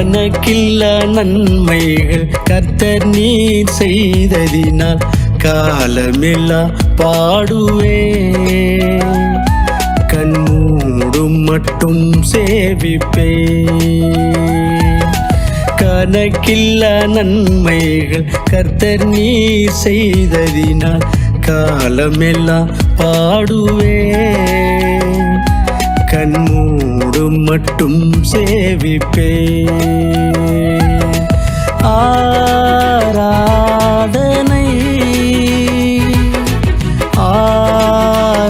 கணக்கில்ல நன்மைகள் கர்த்தர் நீர் செய்ததினால் காலமெல்லாம் பாடுவே. கண்மூடும் மட்டும் சேவிப்பே. கணக்கில்ல நன்மைகள் கர்த்தர் நீர் செய்ததினால் காலமெல்லாம் பாடுவே. கண்மூடும் மட்டும் சேவிப்பே. ஆராதனை ஆராதனை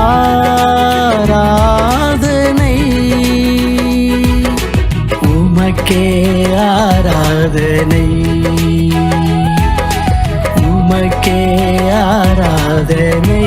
ஆராதனை உமக்கே ஆராதனை உமக்கே ஆராதனை.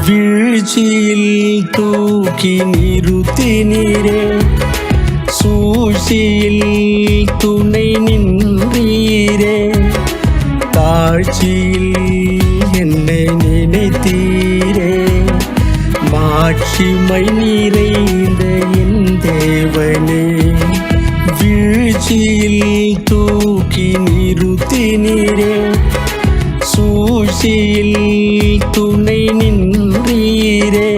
வீழ்ச்சியில் தூக்கி நிறுத்தினீரே. சூழ்ச்சியில் துணை நின்றீரே. தாழ்ச்சியில் என்னை நினைத்தீரே. மாட்சிமை நிறைந்த என் தேவனே. வீழ்ச்சியில் தூக்கி நிறுத்தினீரே. சூழ்ச்சியில் துணை நின்றீரே.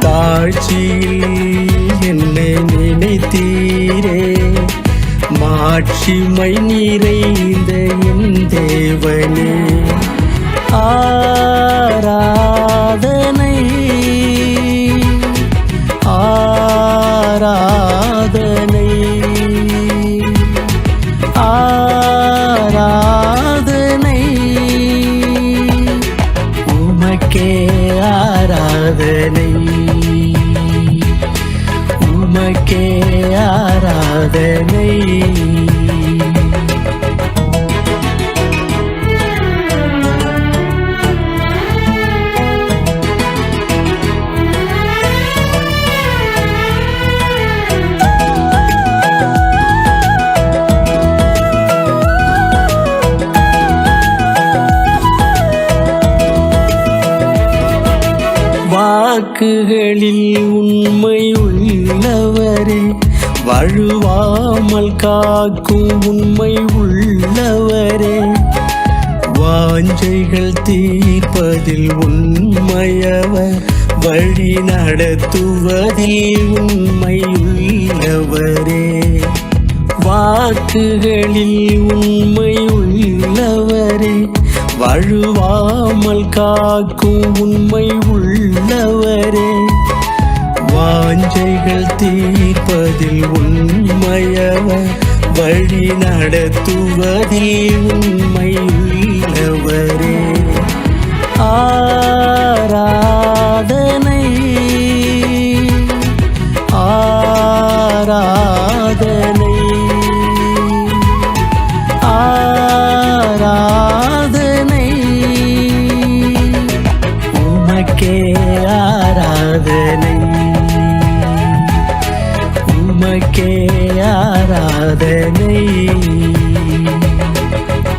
தாழ்ச்சியில் என்னை நினைத்தீரே. மாட்சிமை நிறைந்த என் தேவனே. ஆராதனை ஆராதனை ஆராதனை உமக்கே ஆராதனை உமக்கே ஆராதனை. வாக்குகளில் உண்மை உள்ளவரே. வழுவாமல் காக்கும் உண்மை உள்ளவரே. வாஞ்சைகள் தீர்ப்பதில் உண்மையவர். வழி நடத்துவதில் உண்மை உள்ளவரே. வாக்குகளில் உண்மை உள்ளவரே. வழுவாமல் காக்கும் உண்மை உள்ளவரே. வாஞ்சைகள் தீர்ப்பதில் உண்மையவர். வழி நடத்துவதில் உண்மை உள்ளவரே. ஆராதனை ஆராதனை ஆராதனை உமக்கே ஆராதனை உமக்கே ஆராதனை.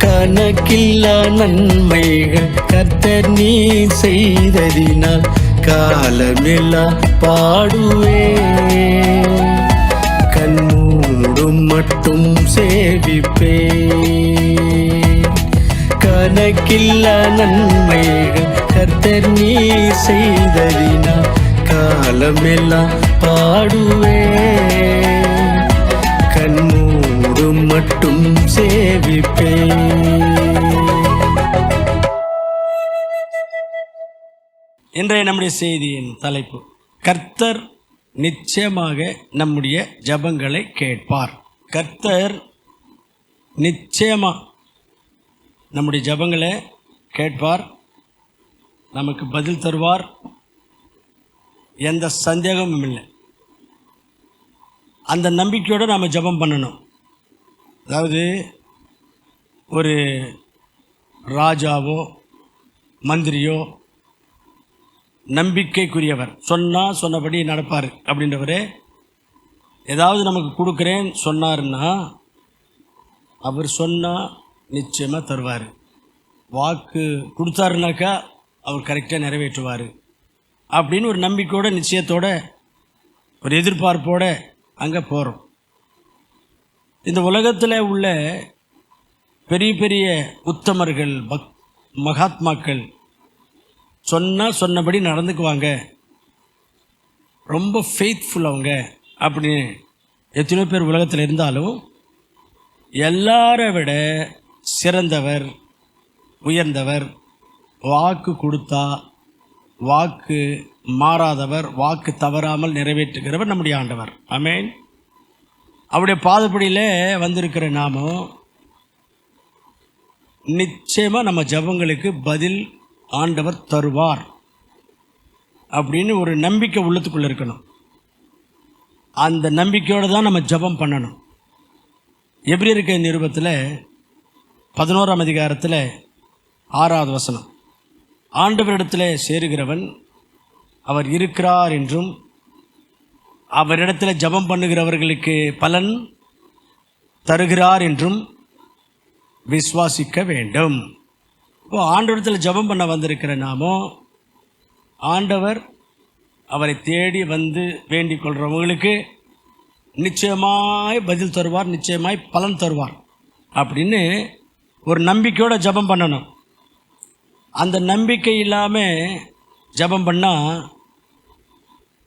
கணக்கில்ல நன்மைகள் கர்த்தர் நீர் செய்ததினால் காலமெல்லாம் பாடுவே. கண்மூடும் மட்டும் சேவிப்பே. கணக்கில்ல நன்மைகள் கர்த்தர் நீர் செய்ததினால் காலமெல்லாம் பாடுவே. கண்மூடும் மட்டும் சேவிப்பே. இன்றைய நம்முடைய செய்தியின் தலைப்பு, கர்த்தர் நிச்சயமாக நம்முடைய ஜெபங்களை கேட்பார். கர்த்தர் நிச்சயமாக நம்முடைய ஜெபங்களை கேட்பார், நமக்கு பதில் தருவார். எந்த சந்தேகமும் இல்லை. அந்த நம்பிக்கையோடு நாம் ஜெபம் பண்ணணும். அதாவது ஒரு ராஜாவோ மந்திரியோ நம்பிக்கைக்குரியவர், சொன்னபடி நடப்பார் அப்படின்றவர் ஏதாவது நமக்கு கொடுக்குறேன்னு சொன்னார்னா அவர் சொன்னால் நிச்சயமாக தருவார். வாக்கு கொடுத்தாருனாக்கா அவர் கரெக்டாக நிறைவேற்றுவார் அப்படின்னு ஒரு நம்பிக்கையோட, நிச்சயத்தோட, ஒரு எதிர்பார்ப்போட அங்கே போகிறோம். இந்த உலகத்தில் உள்ள பெரிய பெரிய உத்தமர்கள், மகாத்மாக்கள் சொன்னபடி நடந்துக்குவாங்க, ரொம்ப ஃபெய்த்ஃபுல் அவங்க அப்படின்னு எத்தனையோ பேர் உலகத்தில் இருந்தாலும் எல்லாரை விட சிறந்தவர், உயர்ந்தவர், வாக்கு கொடுத்தா வாக்கு மாறாதவர், வாக்கு தவறாமல் நிறைவேற்றுகிறவர் நம்முடைய ஆண்டவர். ஆமென். அவருடைய பாதப்படியில் வந்திருக்கிற நாமும் நிச்சயமாக நம்ம ஜெபங்களுக்கு பதில் ஆண்டவர் தருவார் அப்படின்னு ஒரு நம்பிக்கை உள்ளத்துக்குள்ளே இருக்கணும். அந்த நம்பிக்கையோடு தான் நம்ம ஜெபம் பண்ணணும். எபிரேயருக்கு நிருபத்தில் 11ஆம் அதிகாரத்தில் 6வது வசனம், ஆண்டவரிடத்தில் சேருகிறவன் அவர் இருக்கிறார் என்றும் அவரிடத்தில் ஜெபம் பண்ணுகிறவர்களுக்கு பலன் தருகிறார் என்றும் விசுவாசிக்க வேண்டும். இப்போ ஆண்டவரிடத்தில் ஜெபம் பண்ண வந்திருக்கிற நாமோ, ஆண்டவர் அவரை தேடி வந்து வேண்டிக் கொள்கிறவங்களுக்கு நிச்சயமாய் பதில் தருவார், நிச்சயமாய் பலன் தருவார் அப்படின்னு ஒரு நம்பிக்கையோடு ஜெபம் பண்ணணும். அந்த நம்பிக்கை இல்லாமல் ஜெபம் பண்ணால்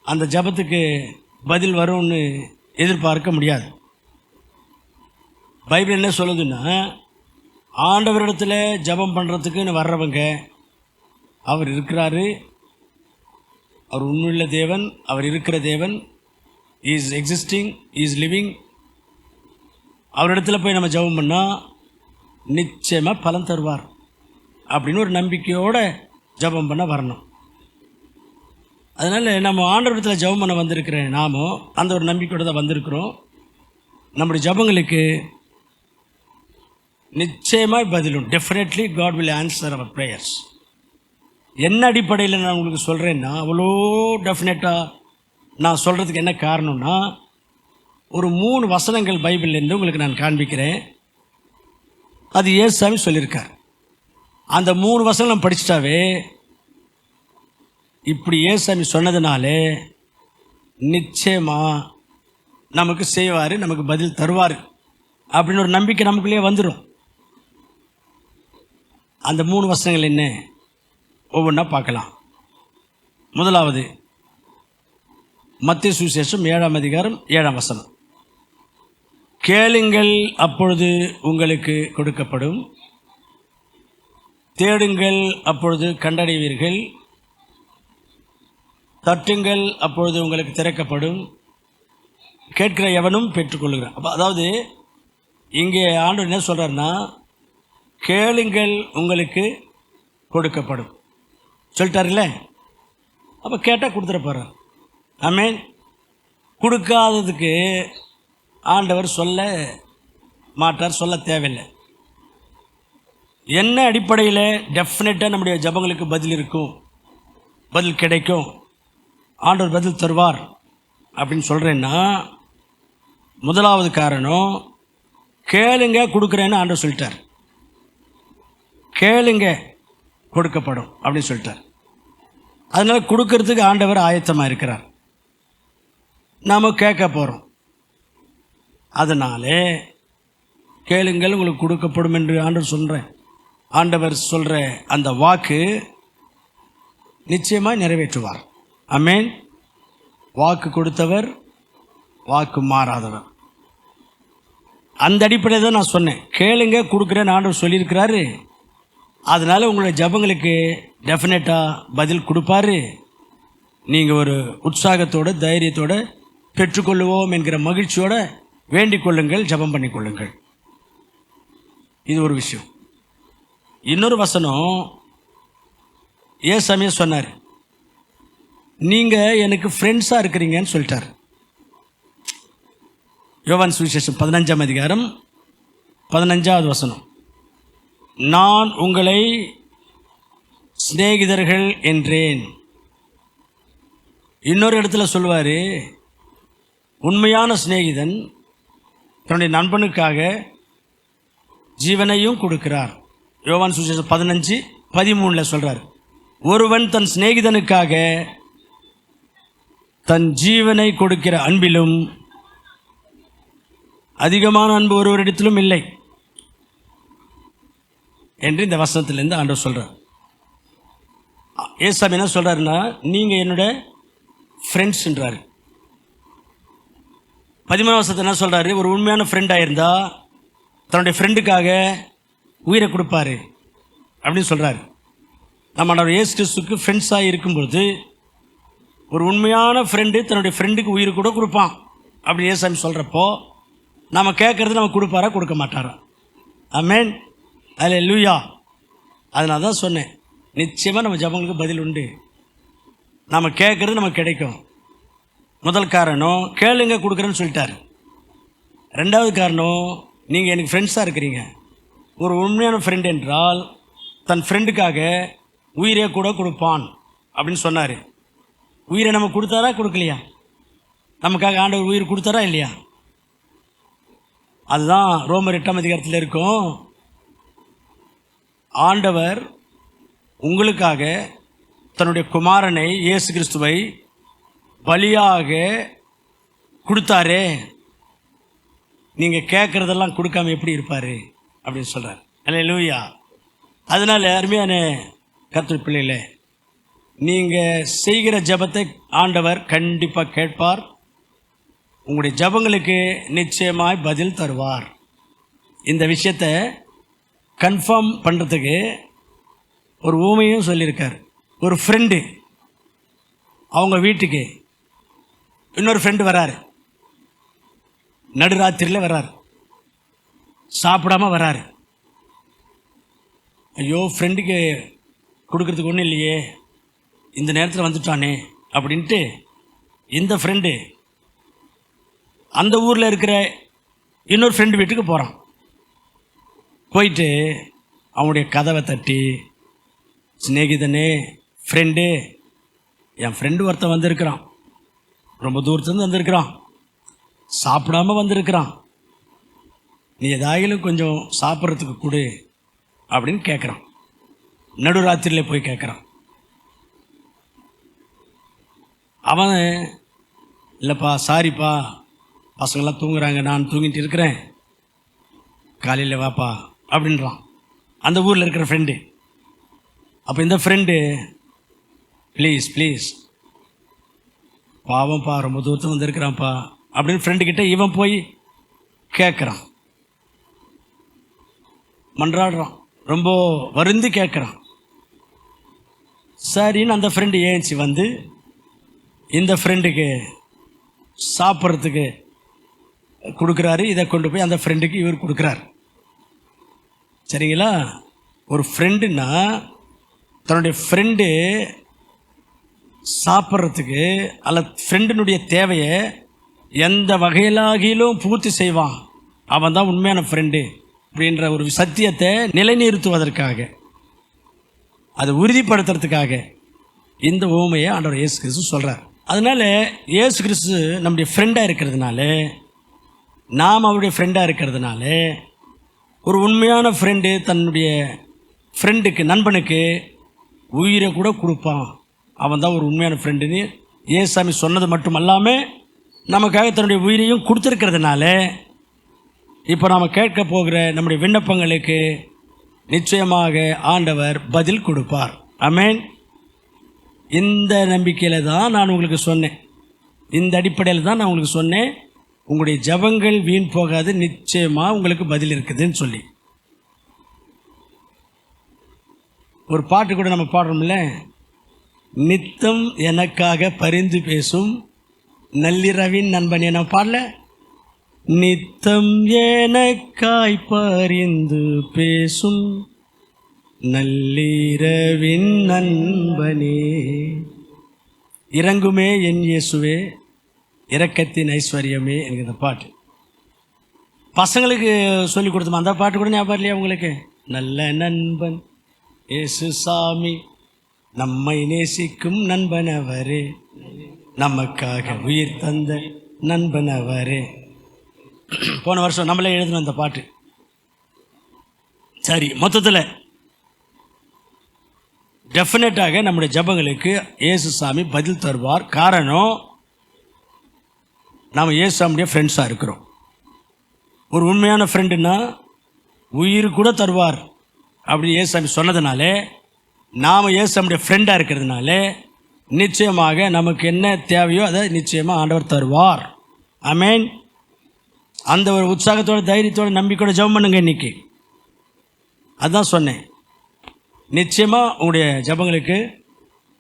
அந்த ஜெபத்துக்கு பதில் வரும்னு எதிர்பார்க்க முடியாது. பைபிள் என்ன சொல்லுதுன்னா, ஆண்டவரிடத்தில் ஜெபம் பண்ணுறதுக்குன்னு வர்றவங்க அவர் இருக்கிறாரு, அவர் உண்மையுள்ள தேவன், அவர் இருக்கிற தேவன், இஸ் எக்ஸிஸ்டிங், இஸ் லிவிங். அவரிடத்துல போய் நம்ம ஜெபம் பண்ணால் நிச்சயமாக பலன் தருவார் அப்படின்னு ஒரு நம்பிக்கையோடு ஜெபம் பண்ண வரணும். அதனால் நம்ம ஆண்டவரிடத்தில் ஜெபம் பண்ண வந்திருக்கிற நாமோ அந்த ஒரு நம்பிக்கையோடு தான் வந்திருக்கிறோம். நம்முடைய ஜெபங்களுக்கு நிச்சயமாக பதிலும், definitely God will answer our prayers. என்ன அடிப்படையில் நான் உங்களுக்கு சொல்கிறேன்னா, அவ்வளோ டெஃபினட்டாக நான் சொல்கிறதுக்கு என்ன காரணம்னா, ஒரு 3 வசனங்கள் பைபிள்லேருந்து உங்களுக்கு நான் காண்பிக்கிறேன். அது இயேசுசாமி சொல்லியிருக்கார். அந்த 3 வசனம் படிச்சிட்டாவே இப்படி இயேசுசாமி சொன்னதுனாலே நிச்சயமாக நமக்கு செய்வார், நமக்கு பதில் தருவார் அப்படின்னு ஒரு நம்பிக்கை நமக்குள்ளேயே வந்துடும். அந்த 3 வசனங்கள் என்ன ஒவ்வொன்றா பார்க்கலாம். முதலாவது மத்தேயு சுவிசேஷம் 7ஆம் அதிகாரம் 7ஆம் வசனம், கேளுங்கள் அப்பொழுது உங்களுக்கு கொடுக்கப்படும், தேடுங்கள் அப்பொழுது கண்டடைவீர்கள், தட்டுங்கள் அப்பொழுது உங்களுக்கு திறக்கப்படும், கேட்கிற எவனும் பெற்றுக்கொள்கிறான். அதாவது இங்கே ஆண்டவர் என்ன சொல்கிறாருன்னா, கேளுங்கள் உங்களுக்கு கொடுக்கப்படும் சொல்லிட்டாருல்ல. அப்போ கேட்டால் கொடுத்துட போகிறார். ஆமென். கொடுக்காததுக்கு ஆண்டவர் சொல்ல மாட்டார், சொல்ல தேவையில்லை. என்ன அடிப்படையில் டெஃபினட்டாக நம்முடைய ஜெபங்களுக்கு பதில் இருக்கும், பதில் கிடைக்கும், ஆண்டவர் பதில் தருவார் அப்படின்னு சொல்கிறேன்னா, முதலாவது காரணம் கேளுங்க கொடுக்குறேன்னு ஆண்டவர் சொல்லிட்டார். கேளுங்க கொடுக்கப்படும் அப்படின்னு சொல்லிட்டார். அதனால் கொடுக்கறதுக்கு ஆண்டவர் ஆயத்தமாக இருக்கிறார். நாம் கேட்க போகிறோம். அதனாலே கேளுங்கள் உங்களுக்கு கொடுக்கப்படும் என்று ஆண்டவர் சொல்கிற அந்த வாக்கு நிச்சயமாக நிறைவேற்றுவார். ஆமென். வாக்கு கொடுத்தவர், வாக்கு மாறாதவர். அந்த அடிப்படையில் தான் நான் சொன்னேன், கேளுங்க கொடுக்குறேன்னு ஆண்டவர் சொல்லியிருக்கிறாரு. அதனால் உங்களுடைய ஜெபங்களுக்கு டெஃபினட்டாக பதில் கொடுப்பாரு. நீங்கள் ஒரு உற்சாகத்தோடு தைரியத்தோடு பெற்றுக்கொள்ளுவோம் என்கிற மகிழ்ச்சியோடு வேண்டிக் கொள்ளுங்கள், ஜெபம் பண்ணிக்கொள்ளுங்கள். இது ஒரு விஷயம். இன்னொரு வசனம் ஏசாமியே சொன்னார், நீங்கள் எனக்கு ஃப்ரெண்ட்ஸாக இருக்கிறீங்கன்னு சொல்லிட்டார். யோவான் சுவிசேஷம் 15ஆம் அதிகாரம் 15வது வசனம், நான் உங்களை சிநேகிதர்கள் என்றேன். இன்னொரு இடத்துல சொல்வார், உண்மையான சிநேகிதன் தன்னுடைய நண்பனுக்காக ஜீவனையும் கொடுக்கிறார். யோவான் சுவிசேஷம் 15:13 சொல்கிறார், ஒருவன் தன் சிநேகிதனுக்காக தன் ஜீவனை கொடுக்கிற அன்பிலும் அதிகமான அன்பு ஒருவரிடத்திலும் இல்லை என்று இந்த வசனத்திலேருந்து ஆண்டவர் சொல்கிறார். ஏசாமி என்ன சொல்கிறாருன்னா, நீங்கள் என்னோட ஃப்ரெண்ட்ஸ்ன்றாரு. 13 வசனத்தை என்ன சொல்கிறாரு, ஒரு உண்மையான ஃப்ரெண்டாக இருந்தால் தன்னுடைய ஃப்ரெண்டுக்காக உயிரை கொடுப்பாரு அப்படின்னு சொல்கிறாரு. நம்ம ஆண்டவர் இயேசு கிறிஸ்துக்கு ஃப்ரெண்ட்ஸாக இருக்கும்பொழுது ஒரு உண்மையான ஃப்ரெண்டு தன்னுடைய ஃப்ரெண்டுக்கு உயிர் கூட கொடுப்பான் அப்படி ஏசாமி சொல்கிறப்போ நம்ம கேட்குறது நம்ம கொடுப்பாரா கொடுக்க மாட்டாரா? ஆமென், அல்லேலூயா. அதனால தான் சொன்னேன், நிச்சயமாக நம்ம ஜெபங்களுக்கு பதில் உண்டு. நம்ம கேட்குறது நமக்கு கிடைக்கும். முதல் காரணம் கேளுங்க கொடுக்குறேன்னு சொல்லிட்டார். ரெண்டாவது காரணம், நீங்கள் எனக்கு ஃப்ரெண்ட்ஸாக இருக்கிறீங்க. ஒரு உண்மையான ஃப்ரெண்ட் என்றால் தன் ஃப்ரெண்டுக்காக உயிரை கூட கொடுப்பான் அப்படின்னு சொன்னார். உயிரை நம்ம கொடுத்தாரா கொடுக்கலையா? நமக்காக ஆண்டவர் உயிர் கொடுத்தாரா இல்லையா? அதுதான் ரோமர் 8ஆம் அதிகாரத்தில் இருக்கும். ஆண்டவர் உங்களுக்காக தன்னுடைய குமாரனை இயேசு கிறிஸ்துவை பலியாக கொடுத்தாரே, நீங்கள் கேட்குறதெல்லாம் கொடுக்காம எப்படி இருப்பார் அப்படின்னு சொல்கிறார். அல்லேலூயா. அதனால் அருமையான கர்த்தருடைய பிள்ளைகளே, நீங்கள் செய்கிற ஜெபத்தை ஆண்டவர் கண்டிப்பாக கேட்பார். உங்களுடைய ஜெபங்களுக்கு நிச்சயமாய் பதில் தருவார். இந்த விஷயத்தை கன்ஃபார்ம் பண்ணுறதுக்கு ஒரு ஊமையும் சொல்லியிருக்கார். ஒரு ஃப்ரெண்டு அவங்க வீட்டுக்கு இன்னொரு ஃப்ரெண்டு வராரு, நடுராத்திரியில் வராரு, சாப்பிடாம வராரு. ஐயோ, ஃப்ரெண்டுக்கு கொடுக்கறதுக்கு ஒன்றும் இல்லையே, இந்த நேரத்தில் வந்துட்டானே அப்படின்ட்டு இந்த ஃப்ரெண்டு அந்த ஊரில் இருக்கிற இன்னொரு ஃப்ரெண்டு வீட்டுக்கு போகிறான். போயிட்டு அவனுடைய கதவை தட்டி, சிநேகிதனே, ஃப்ரெண்டு, என் ஃப்ரெண்டு ஒருத்தன் வந்திருக்கிறான், ரொம்ப தூரத்துலேருந்து வந்திருக்கிறான், சாப்பிடாம வந்திருக்கிறான், நீ ஏதாயிலும் கொஞ்சம் சாப்பிட்றதுக்கு கொடு அப்படின்னு கேட்குறான். நடுராத்திரியில் போய் கேட்குறான். அவன், இல்லைப்பா, சாரிப்பா, பசங்களாம் தூங்குறாங்க, நான் தூங்கிட்டு இருக்கிறேன், காலையில் வாப்பா அப்படின்றான் அந்த ஊரில் இருக்கிற ஃப்ரெண்டு. அப்போ இந்த ஃப்ரெண்டு, ப்ளீஸ் ப்ளீஸ், பாவம்ப்பா, ரொம்ப தூரத்தில் வந்திருக்கிறான்ப்பா அப்படின்னு ஃப்ரெண்டுக்கிட்ட இவன் போய் கேட்குறான், மன்றாடுறான், ரொம்ப வருந்தி கேட்குறான். சரின்னு அந்த ஃப்ரெண்டு ஏஞ்சி வந்து இந்த ஃப்ரெண்டுக்கு சாப்பிட்றதுக்கு கொடுக்குறாரு. இதை கொண்டு போய் அந்த ஃப்ரெண்டுக்கு இவர் கொடுக்குறார். சரிங்களா? ஒரு ஃப்ரெண்டுன்னா தன்னுடைய ஃப்ரெண்டு சாப்பிட்றதுக்கு அல்ல ஃப்ரெண்டினுடைய தேவையை எந்த வகையிலாகிலும் பூர்த்தி செய்வான், அவன் தான் உண்மையான ஃப்ரெண்டு அப்படின்ற ஒரு சத்தியத்தை நிலைநிறுத்துவதற்காக, அதை உறுதிப்படுத்துறதுக்காக இந்த உவமையை ஆண்டவர் இயேசு கிறிஸ்து சொல்கிறார். அதனால் இயேசு கிறிஸ்து நம்முடைய ஃப்ரெண்டாக இருக்கிறதுனால, நாம் அவருடைய ஃப்ரெண்டாக இருக்கிறதுனால, ஒரு உண்மையான ஃப்ரெண்டு தன்னுடைய ஃப்ரெண்டுக்கு, நண்பனுக்கு உயிரை கூட கொடுப்பான், அவன் தான் ஒரு உண்மையான ஃப்ரெண்டுன்னு ஏசாமி சொன்னது மட்டும் அல்லாமல் நமக்காக தன்னுடைய உயிரையும் கொடுத்துருக்கிறதுனால இப்போ நாம் கேட்க போகிற நம்முடைய விண்ணப்பங்களுக்கு நிச்சயமாக ஆண்டவர் பதில் கொடுப்பார். ஆமென். இந்த நம்பிக்கையில் தான் நான் உங்களுக்கு சொன்னேன், இந்த அடிப்படையில் தான் நான் உங்களுக்கு சொன்னேன், உங்களுடைய ஜெபங்கள் வீண் போகாது, நிச்சயமாக உங்களுக்கு பதில் இருக்குதுன்னு சொல்லி. ஒரு பாட்டு கூட நம்ம பாடுறோம்ல, நித்தம் எனக்காக பரிந்து பேசும் நள்ளிரவின் நண்பன், என்ன பாடல, நித்தம் எனக்காய் பரிந்து பேசும் நள்ளிரவின் நண்பனே, இறங்குமே என் இயேசுவே, இரக்கத்தின் ஐஸ்வர்யமே என்கிற பாட்டு பசங்களுக்கு சொல்லி கொடுத்தோம். அந்த பாட்டு கூட ஞாபகம் இல்லையா உங்களுக்கு? நல்ல நண்பன் இயேசு சாமி, நம்மை நேசிக்கும் நண்பன் அவரே, நமக்காக உயிர் தந்த நண்பன் அவரே. போன வருஷம் நம்மளே எழுதணும் அந்த பாட்டு. சரி, மொத்தத்தில் டெஃபினட்டாக நம்முடைய ஜபங்களுக்கு இயேசு சாமி பதில் தருவார். காரணம், நாம் இயேசு சாமியுடைய ஃப்ரெண்ட்ஸாக இருக்கிறோம். ஒரு உண்மையான ஃப்ரெண்டுன்னா உயிர் கூட தருவார் அப்படி இயேசு சாமி சொன்னதுனாலே, நாம் இயேசு சாமியுடைய ஃப்ரெண்டாக இருக்கிறதுனால நிச்சயமாக நமக்கு என்ன தேவையோ அதை நிச்சயமாக ஆண்டவர் தருவார். ஆமென். அந்த ஒரு உற்சாகத்தோட, தைரியத்தோட, நம்பிக்கையோட ஜெபம் பண்ணுங்க. இன்றைக்கி அதுதான் சொன்னேன். நிச்சயமாக உங்களுடைய ஜபங்களுக்கு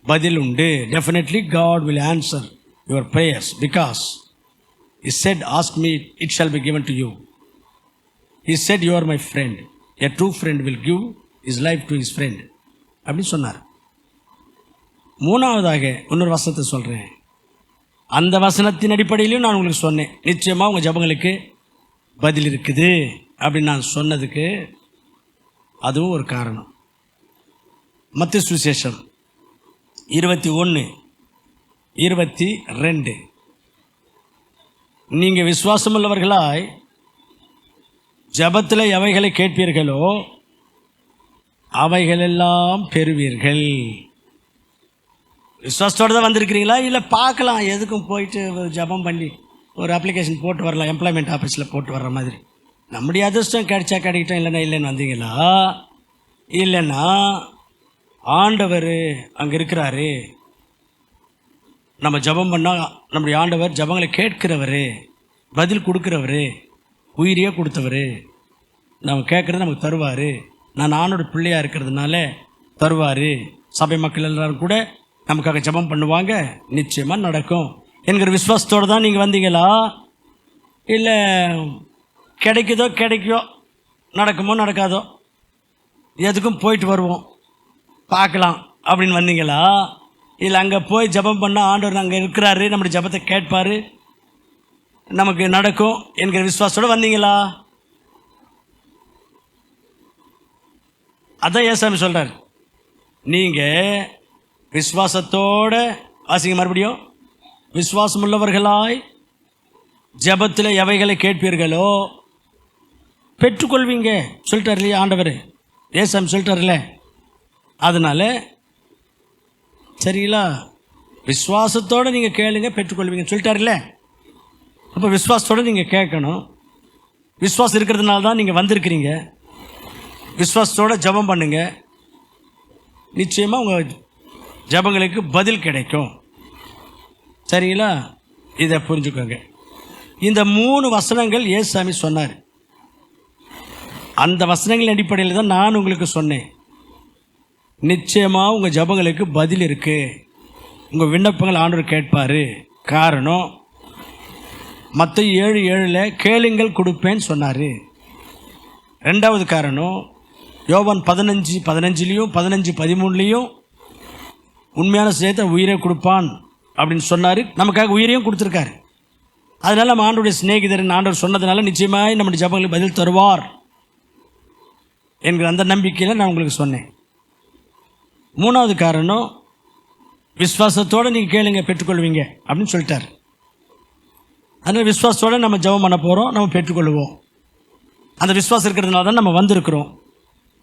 பதில் உண்டு. Definitely God will answer your prayers because He said, ask me, it shall be given to you. He said, you are my friend. A true friend will give his life to his friend. அப்படி சொன்னார். மூணாவதாக இன்னொரு வசனத்தை சொல்கிறேன். அந்த வசனத்தின் அடிப்படையிலையும் நான் உங்களுக்கு சொன்னேன், நிச்சயமாக உங்கள் ஜபங்களுக்கு பதில் இருக்குது அப்படின்னு நான் சொன்னதுக்கு அதுவும் ஒரு காரணம். மத்தேயு சுவிசேஷம் 21:22, நீங்கள் விசுவாசமுள்ளவர்களாய் ஜபத்தில் எவைகளை கேட்பீர்களோ அவைகளெல்லாம் பெறுவீர்கள். விசுவாசத்தோடு தான் வந்திருக்கிறீங்களா? இல்லை பார்க்கலாம், எதுக்கும் போயிட்டு ஜபம் பண்ணி ஒரு அப்ளிகேஷன் போட்டு வரலாம், எம்ப்ளாய்மெண்ட் ஆஃபீஸில் போட்டு வர்ற மாதிரி. நம்முடைய அதிர்ஷ்டம் கிடைச்சா கிடைக்கிட்டோம், இல்லைன்னு வந்தீங்களா? இல்லைன்னா ஆண்டவர் அங்கே இருக்கிறாரு, நம்ம ஜபம் பண்ணால் நம்முடைய ஆண்டவர் ஜபங்களை கேட்கிறவர், பதில் கொடுக்குறவர், உயிரியே கொடுத்தவர், நம்ம கேட்குறது நமக்கு தருவார். நான் ஆண்டோட பிள்ளையாக இருக்கிறதுனால தருவார். சபை மக்கள் எல்லாரும் கூட நமக்காக ஜபம் பண்ணுவாங்க, நிச்சயமாக நடக்கும் என்கிற விசுவாசத்தோடு தான் நீங்கள் வந்தீங்களா? இல்லை கிடைக்குதோ நடக்குமோ நடக்காதோ எதுக்கும் போயிட்டு வருவோம் பார்க்கலாம் அப்படின்னு வந்தீங்களா? இல்லை அங்கே போய் ஜபம் பண்ணால் ஆண்டவர் அங்கே இருக்கிறாரு, நம்முடைய ஜபத்தை கேட்பார், நமக்கு நடக்கும் என்கிற விசுவாசத்தோடு வந்தீங்களா? அதான் ஏசாமி சொல்கிறார், நீங்கள் விசுவாசத்தோடு வாசிங்க. மறுபடியும், விசுவாசம் உள்ளவர்களாய் ஜபத்தில் எவைகளை கேட்பீர்களோ பெற்றுக்கொள்வீங்க சொல்லிட்டார் இல்லையா ஆண்டவர்? ஏசாமி சொல்லிட்டார்ல. அதனால் சரிங்களா, விசுவாசத்தோடு நீங்கள் கேளுங்க, பெற்றுக்கொள்வீங்கன்னு சொல்லிட்டார்ல. அப்போ விசுவாசத்தோடு நீங்கள் கேட்கணும். விசுவாசம் இருக்கிறதுனால தான் நீங்கள் வந்திருக்கிறீங்க. விசுவாசத்தோடு ஜபம் பண்ணுங்க, நிச்சயமாக உங்கள் ஜபங்களுக்கு பதில் கிடைக்கும். சரிங்களா? இதை புரிஞ்சுக்கோங்க. இந்த 3 வசனங்கள் ஏசாமி சொன்னார். அந்த வசனங்களின் அடிப்படையில் தான் நான் உங்களுக்கு சொன்னேன், நிச்சயமாக உங்கள் ஜபங்களுக்கு பதில் இருக்குது, உங்கள் விண்ணப்பங்கள் ஆண்டவர் கேட்பார். காரணம், மத்தேயு 7:7 கேளுங்கள் கொடுப்பேன்னு சொன்னார். ரெண்டாவது காரணம், யோவான் 15:15 15:13 உண்மையான சேத்தை உயிரை கொடுப்பான் அப்படின்னு சொன்னார். நமக்காக உயிரையும் கொடுத்துருக்காரு. அதனால் நம்ம ஆண்டவருடைய சிநேகிதரின் ஆண்டவர் சொன்னதுனால நிச்சயமாக நம்முடைய ஜபங்களுக்கு பதில் தருவார் என்கிற அந்த நம்பிக்கையில் நான் உங்களுக்கு சொன்னேன். மூணாவது காரணம், விசுவாசத்தோடு நீங்கள் கேளுங்க பெற்றுக்கொள்வீங்க அப்படின்னு சொல்லிட்டார். அதனால் விசுவாசத்தோடு நம்ம ஜபம் பண்ண போகிறோம், நம்ம பெற்றுக்கொள்வோம். அந்த விசுவாசம் இருக்கிறதுனால தான் நம்ம வந்திருக்கிறோம்.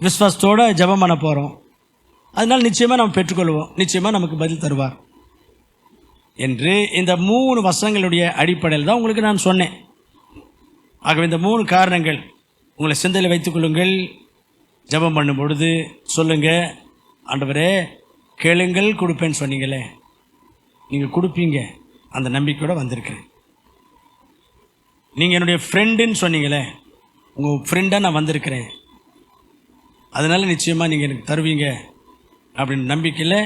விசுவாசத்தோடு ஜபம் பண்ண போகிறோம், அதனால் நிச்சயமாக நம்ம பெற்றுக்கொள்வோம், நிச்சயமாக நமக்கு பதில் தருவார் என்று இந்த 3 வசனங்களுடைய அடிப்படையில் தான் உங்களுக்கு நான் சொன்னேன். ஆகவே இந்த 3 காரணங்கள் உங்களை சிந்தையில் வைத்துக்கொள்ளுங்கள். ஜபம் பண்ணும் பொழுது சொல்லுங்கள், ஆண்டவரே கேளுங்கள் கொடுப்பேன்னு சொன்னீங்களே, நீங்கள் கொடுப்பீங்க, அந்த நம்பிக்கையோடு வந்திருக்கிறேன். நீங்கள் என்னுடைய ஃப்ரெண்டுன்னு சொன்னீங்களே, உங்கள் ஃப்ரெண்டாக நான் வந்திருக்கிறேன், அதனால் நிச்சயமாக நீங்கள் எனக்கு தருவீங்க அப்படின்னு நம்பிக்கையில்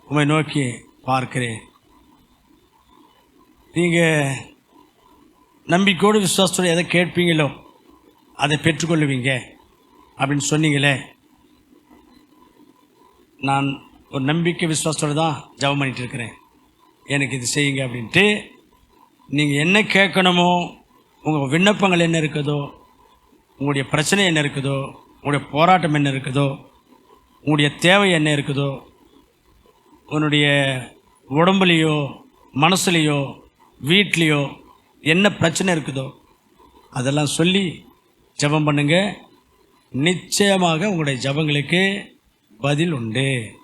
உங்களை நோக்கி பார்க்கிறேன். நீங்கள் நம்பிக்கையோடு விசுவாசத்தோடு எதை கேட்பீங்களோ அதை பெற்றுக்கொள்ளுவீங்க அப்படின்னு சொன்னீங்களே, நான் ஒரு நம்பிக்கை விசுவாசத்தோடு தான் ஜெபம் பண்ணிகிட்டு இருக்கிறேன், எனக்கு இது செய்யுங்க அப்படின்ட்டு நீங்கள் என்ன கேட்கணுமோ, உங்கள் விண்ணப்பங்கள் என்ன இருக்குதோ, உங்களுடைய பிரச்சனை என்ன இருக்குதோ உங்களுடைய போராட்டம் என்ன இருக்குதோ, உங்களுடைய தேவை என்ன இருக்குதோ, உன்னுடைய உடம்புலையோ மனசுலையோ வீட்லேயோ என்ன பிரச்சனை இருக்குதோ அதெல்லாம் சொல்லி ஜெபம் பண்ணுங்க. நிச்சயமாக உங்களுடைய ஜெபங்களுக்கு பதில் உண்டு.